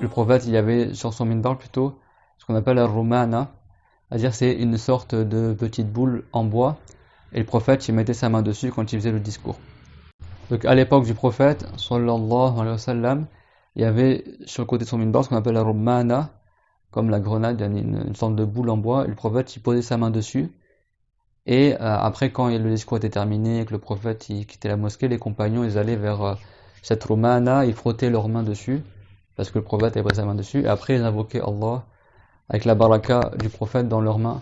le prophète, il y avait sur son minbar plutôt ce qu'on appelle la rumana, c'est-à-dire c'est une sorte de petite boule en bois, et le prophète, il mettait sa main dessus quand il faisait le discours. Donc à l'époque du prophète, sallallahu alayhi wa sallam, il y avait sur le côté de son minbar ce qu'on appelle la rumana, comme la grenade, une sorte de boule en bois, et le prophète, il posait sa main dessus, et après quand le discours était terminé, et que le prophète il quittait la mosquée, les compagnons, ils allaient vers cette rumana, ils frottaient leurs mains dessus, parce que le prophète avait posé sa main dessus, et après ils invoquaient Allah, avec la baraka du prophète dans leurs mains,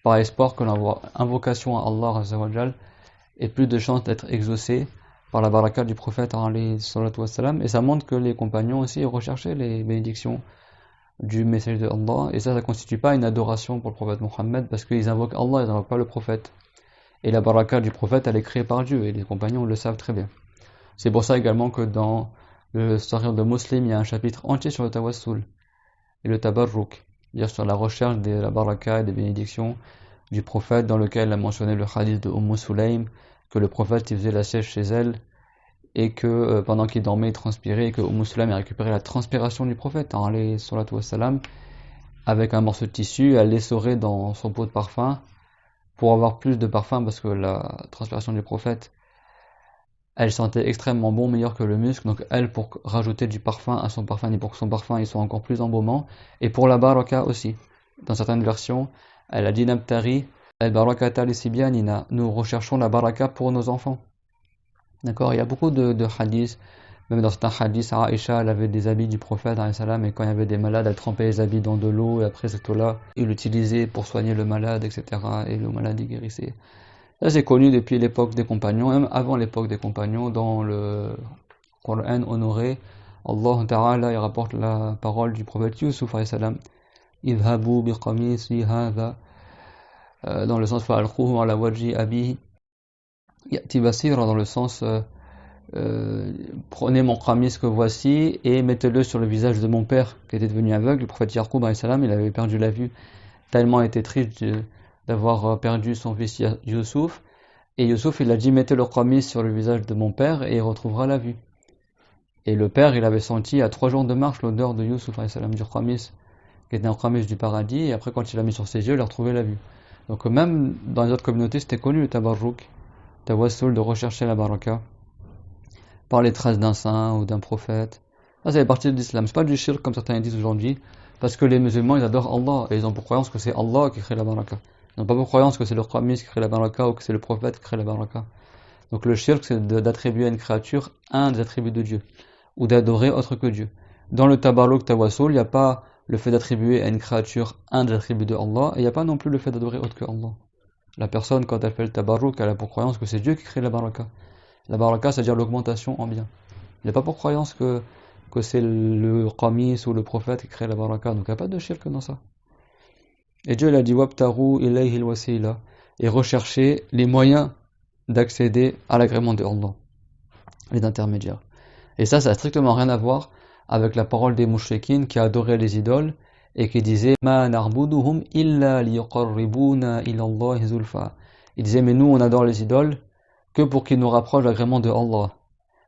par espoir que l'invocation à Allah Azzawajal ait plus de chances d'être exaucée par la baraka du prophète alayhi salatu wassalam. Et ça montre que les compagnons aussi recherchaient les bénédictions du message de Allah, et ça ne constitue pas une adoration pour le prophète Mohammed, parce qu'ils invoquent Allah, ils n'invoquent pas le prophète. Et la baraka du prophète, elle est créée par Dieu, et les compagnons le savent très bien. C'est pour ça également que dans le Sahih de Muslim, il y a un chapitre entier sur le tawassul et le tabarruk, c'est-à-dire sur la recherche de la baraka et des bénédictions du prophète, dans lequel il a mentionné le hadith de Sulaym, que le prophète il faisait la sieste chez elle, et que pendant qu'il dormait il transpirait, et que Sulaym a récupéré la transpiration du prophète, alayhi salatu wassalam, avec un morceau de tissu, elle l'essorait dans son pot de parfum, pour avoir plus de parfum, parce que la transpiration du prophète, elle sentait extrêmement bon, meilleur que le musc, donc elle, pour rajouter du parfum à son parfum, et pour que son parfum il soit encore plus embaumant, et pour la baraka aussi. Dans certaines versions, elle a dit Nabtari, el barakata li sibyanina, nous recherchons la baraka pour nos enfants. D'accord, il y a beaucoup de hadiths, même dans certains hadiths, Aïcha, elle avait des habits du prophète, et quand il y avait des malades, elle trempait les habits dans de l'eau, et après cette eau-là, il l'utilisait pour soigner le malade, etc., et le malade y guérissait. Ça c'est connu depuis l'époque des compagnons, même avant l'époque des compagnons, dans le Coran honoré, Allah Ta'ala il rapporte la parole du prophète Yusuf alayhi salam, idhabu bi qamisi hadha, dans le sens fa'alquhu ala wajhi abihi ya'ti basira, dans le sens prenez mon qamis que voici et mettez-le sur le visage de mon père qui était devenu aveugle. Le prophète Yaqub alayhi salam, il avait perdu la vue, tellement il était triste d'avoir perdu son fils Youssouf, et Youssouf il a dit mettez le qamis sur le visage de mon père et il retrouvera la vue. Et le père il avait senti à 3 jours de marche l'odeur de Youssouf du qamis, qui était un qamis du paradis, et après quand il l'a mis sur ses yeux il a retrouvé la vue. Donc même dans les autres communautés c'était connu le tabarruk, tawassul, de rechercher la baraka par les traces d'un saint ou d'un prophète. Ça fait partie de l'islam, c'est pas du shirk comme certains disent aujourd'hui, parce que les musulmans ils adorent Allah et ils ont pour croyance que c'est Allah qui crée la baraka. Ils n'ont pas pour croyance que c'est le qamis qui crée la baraka ou que c'est le prophète qui crée la baraka. Donc le shirk c'est d'attribuer à une créature un des attributs de Dieu, ou d'adorer autre que Dieu. Dans le tabarruk tawassul, il n'y a pas le fait d'attribuer à une créature un des attributs de Allah, et il n'y a pas non plus le fait d'adorer autre que Allah. La personne, quand elle fait le tabarruk, elle a pour croyance que c'est Dieu qui crée la baraka. La baraka, c'est-à-dire l'augmentation en bien. Il n'y a pas pour croyance que c'est le qamis ou le prophète qui crée la baraka, donc il n'y a pas de shirk dans ça. Et Dieu il a dit wabtaru ilayhi al-wasila, et rechercher les moyens d'accéder à l'agrément de Allah, les intermédiaires. Et ça a strictement rien à voir avec la parole des mouchriquines qui adoraient les idoles et qui disaient ma narbuduhum illa liyuqarribuna ila Allah zulfa. Ils disaient mais nous on adore les idoles que pour qu'ils nous rapprochent de l'agrément de Allah.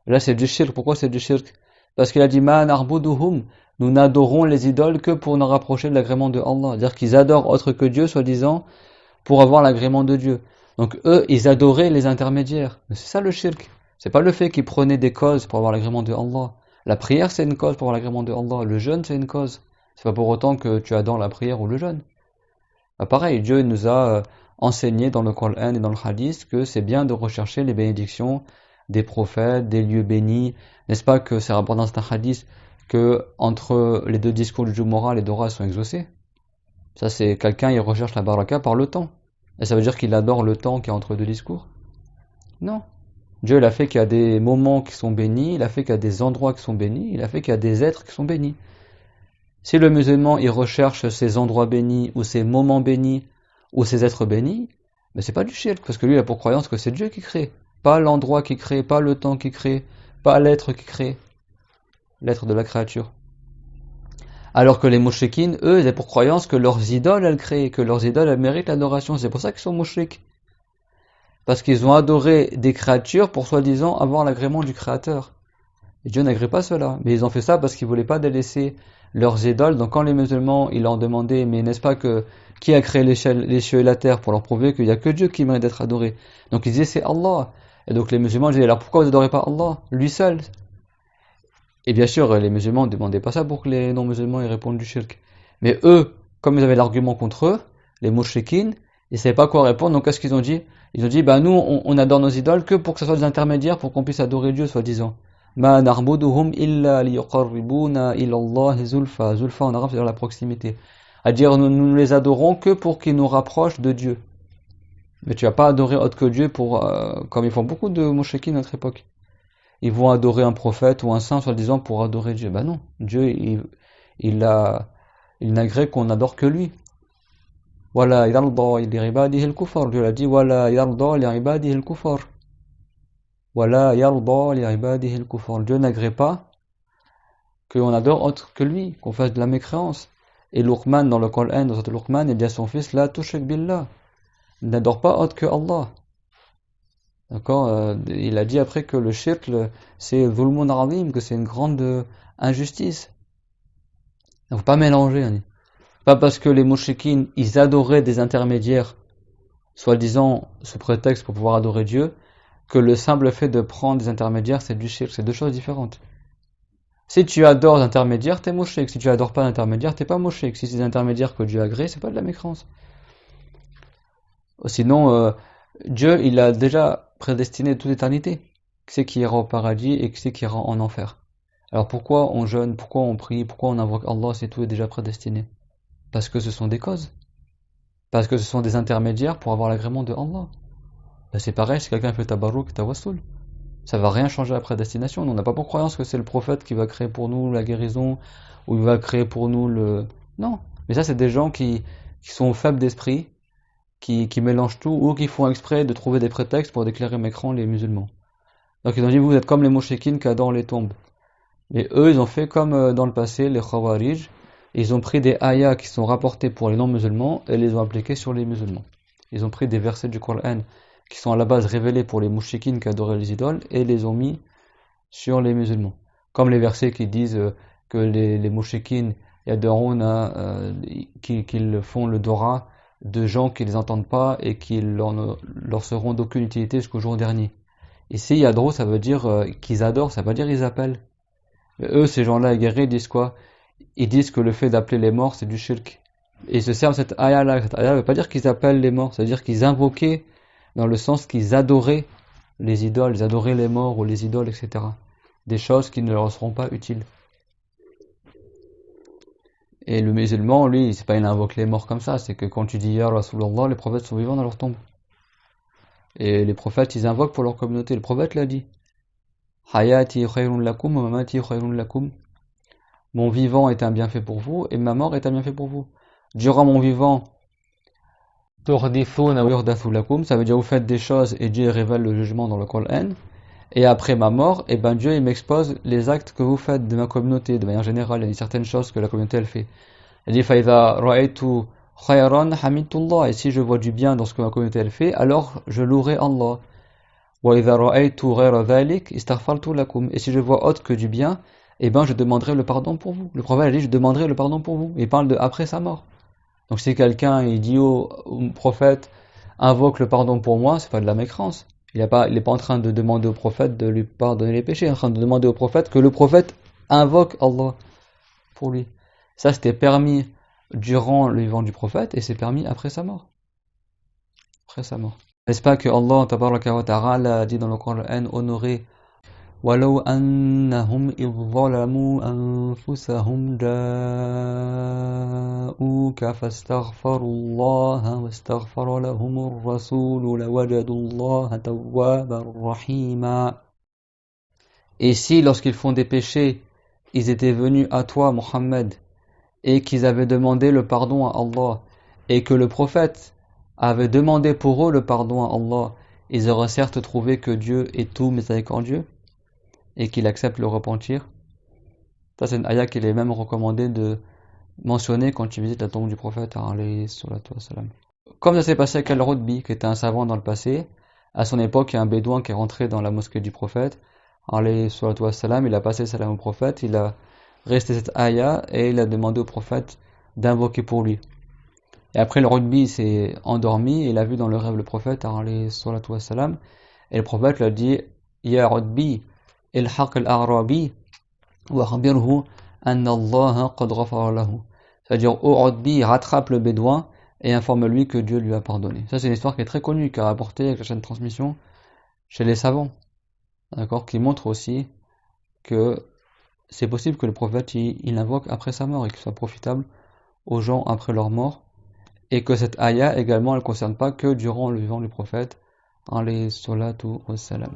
Là c'est du shirk. Pourquoi c'est du shirk? Parce qu'il a dit ma narbuduhum, nous n'adorons les idoles que pour nous rapprocher de l'agrément de Allah. C'est-à-dire qu'ils adorent autre que Dieu, soi-disant, pour avoir l'agrément de Dieu. Donc eux, ils adoraient les intermédiaires. Mais c'est ça le shirk. C'est pas le fait qu'ils prenaient des causes pour avoir l'agrément de Allah. La prière, c'est une cause pour avoir l'agrément de Allah. Le jeûne, c'est une cause. C'est pas pour autant que tu adores la prière ou le jeûne. Bah, pareil, Dieu nous a enseigné dans le Coran et dans le Hadith que c'est bien de rechercher les bénédictions des prophètes, des lieux bénis. N'est-ce pas que c'est rapporté dans un hadith que entre les deux discours du Jumu'ah, les doras sont exaucés? Ça, c'est quelqu'un, il recherche la baraka par le temps. Et ça veut dire qu'il adore le temps qui est entre deux discours? Non. Dieu, il a fait qu'il y a des moments qui sont bénis, il a fait qu'il y a des endroits qui sont bénis, il a fait qu'il y a des êtres qui sont bénis. Si le musulman, il recherche ces endroits bénis, ou ces moments bénis, ou ces êtres bénis, mais c'est pas du shirk, parce que lui, il a pour croyance que c'est Dieu qui crée. Pas l'endroit qui crée, pas le temps qui crée, pas l'être qui crée. L'être de la créature. Alors que les mouchriquines, eux, ils ont pour croyance que leurs idoles, elles créent, que leurs idoles, elles méritent l'adoration. C'est pour ça qu'ils sont mouchriques. Parce qu'ils ont adoré des créatures pour soi-disant avoir l'agrément du créateur. Et Dieu n'agrée pas cela. Mais ils ont fait ça parce qu'ils voulaient pas délaisser leurs idoles. Donc quand les musulmans, ils leur demandaient, mais n'est-ce pas que qui a créé les cieux et la terre, pour leur prouver qu'il n'y a que Dieu qui mérite d'être adoré. Donc ils disaient c'est Allah. Et donc les musulmans disaient alors pourquoi vous n'adorez pas Allah, lui seul? Et bien sûr, les musulmans ne demandaient pas ça pour que les non-musulmans y répondent du shirk. Mais eux, comme ils avaient l'argument contre eux, les mouchriquines, ils ne savaient pas quoi répondre, donc qu'est-ce qu'ils ont dit? Ils ont dit, bah nous, on adore nos idoles que pour que ce soit des intermédiaires, pour qu'on puisse adorer Dieu, soi-disant. Ma narbuduhum illa liyuqarribuna ila Allah zulfa. Zulfa en arabe, c'est-à-dire la proximité. À dire, nous ne les adorons que pour qu'ils nous rapprochent de Dieu. Mais tu vas pas adorer autre que Dieu pour, comme ils font beaucoup de mouchriquines à notre époque. Ils vont adorer un prophète ou un saint, soi-disant, pour adorer Dieu. Ben non, Dieu, il n'agrée qu'on adore que lui. Voilà, yarda li ibadihi al-kufar. Dieu l'a dit, voilà, yarda li ibadihi al-kufar. Voilà, yarda li ibadihi al-kufar. Dieu n'agrée pas qu'on adore autre que lui, qu'on fasse de la mécréance. Et Luqman, dans le Coran, dans Luqman, il dit à son fils, la tushrik billah. N'adore pas autre que Allah. D'accord, il a dit après que le shirk, c'est zulmun azim, que c'est une grande injustice. Il ne faut pas mélanger. Hein. Pas parce que les mouchikines, ils adoraient des intermédiaires, soi-disant sous prétexte pour pouvoir adorer Dieu, que le simple fait de prendre des intermédiaires, c'est du shirk. C'est deux choses différentes. Si tu adores les intermédiaires, t'es mouchik. Si tu adores pas l'intermédiaire, t'es pas mouchik. Si c'est des intermédiaires que Dieu agrée, c'est pas de la mécréance. Sinon, Dieu, il a déjà prédestiné toute éternité. Qui c'est qui ira au paradis et qui c'est qui ira en enfer. Alors pourquoi on jeûne, pourquoi on prie, pourquoi on invoque Allah si tout est déjà prédestiné? Parce que ce sont des causes. Parce que ce sont des intermédiaires pour avoir l'agrément de Allah. Ben c'est pareil, si quelqu'un fait tabarruk, tawassul, ça va rien changer à la prédestination. On n'a pas pour croyance que c'est le prophète qui va créer pour nous la guérison, ou il va créer pour nous le... Non. Mais ça, c'est des gens qui sont faibles d'esprit, qui mélangent tout, ou qui font exprès de trouver des prétextes pour déclarer mécrants les musulmans. Donc ils ont dit, vous êtes comme les mouchikines qui adorent les tombes. Mais eux, ils ont fait comme dans le passé, les Khawarij, ils ont pris des ayats qui sont rapportés pour les non-musulmans et les ont appliqués sur les musulmans. Ils ont pris des versets du Coran qui sont à la base révélés pour les mouchikines qui adoraient les idoles et les ont mis sur les musulmans. Comme les versets qui disent que les mouchikines qu'ils font le Dora de gens qui ne les entendent pas et qui leur seront d'aucune utilité jusqu'au jour dernier. Ici, Yadro, ça veut dire qu'ils adorent, ça veut pas dire ils appellent. Mais eux, ces gens-là aguerris, disent quoi? Ils disent que le fait d'appeler les morts, c'est du shirk. Et ils se servent de cette ayah-là. Cette ayah ne veut pas dire qu'ils appellent les morts, ça veut dire qu'ils invoquaient, dans le sens qu'ils adoraient les idoles, ils adoraient les morts ou les idoles, etc. Des choses qui ne leur seront pas utiles. Et le musulman, lui, c'est pas il invoque les morts comme ça, c'est que quand tu dis Ya Rasulallah, les prophètes sont vivants dans leur tombe. Et les prophètes, ils invoquent pour leur communauté. Le prophète l'a dit. Hayati khayrun lakum wa mamati khayrun lakum. Mon vivant est un bienfait pour vous et ma mort est un bienfait pour vous. Durant mon vivant, turdithuna wa yurdathu lakum, ça veut dire vous faites des choses et Dieu révèle le jugement dans le Coran. Et après ma mort, et ben Dieu il m'expose les actes que vous faites de ma communauté, de manière générale, il y a certaines choses que la communauté elle fait. Il dit faïda ra'aytu khayran hamidullah, et si je vois du bien dans ce que ma communauté elle fait, alors je louerai Allah. Wa idha ra'aytu ghayra dhalik istaghfartu lakum, et si je vois autre que du bien, eh ben je demanderai le pardon pour vous. Le prophète dit je demanderai le pardon pour vous. Il parle de après sa mort. Donc si quelqu'un il dit au prophète invoque le pardon pour moi, c'est pas de la mécrance. Il n'est pas en train de demander au prophète de lui pardonner les péchés, il est en train de demander au prophète que le prophète invoque Allah pour lui. Ça c'était permis durant le vivant du prophète et c'est permis après sa mort. Après sa mort. N'est-ce pas que Allah tabaraka wa ta'ala dit dans le Coran honoré وَلَوْ أَنَّهُمْ إِذْ ظَلَمُوا أَنفُسَهُمْ جَاءُوكَ فَاسْتَغْفَرُوا اللَّهَ وَاسْتَغْفَرَ لَهُمُ الرَّسُولُ لَوَجَدُوا اللَّهَ تَوَّابًا رَحِيمًا. Et si, lorsqu'ils font des péchés, ils étaient venus à toi, Mohammed, et qu'ils avaient demandé le pardon à Allah, et que le prophète avait demandé pour eux le pardon à Allah, ils auraient certes trouvé que Dieu est tout miséricordieux, et qu'il accepte le repentir. Ça c'est une ayah qu'il est même recommandé de mentionner quand tu visites la tombe du prophète alayhi salatu wassalam. Comme ça s'est passé avec Al-Rudbi, qui était un savant dans le passé, à son époque il y a un bédouin qui est rentré dans la mosquée du prophète alayhi salatu wassalam, il a passé salam au prophète, il a resté cette ayah et il a demandé au prophète d'invoquer pour lui. Et après le Rutbi s'est endormi et il a vu dans le rêve le prophète alayhi salatu wassalam, et le prophète lui a dit Ya Rutbi, ilhaq al-a'rabi wa khabirhu anna Allah qad ghafara lahu. C'est-à-dire, ô Rutbi, rattrape le bédouin et informe-lui que Dieu lui a pardonné. Ça, c'est une histoire qui est très connue, qui a rapporté avec la chaîne de transmission chez les savants, d'accord, qui montre aussi que c'est possible que le prophète il invoque après sa mort et qu'il soit profitable aux gens après leur mort, et que cette ayah également, elle ne concerne pas que durant le vivant du prophète, alayhi salatu wassalam.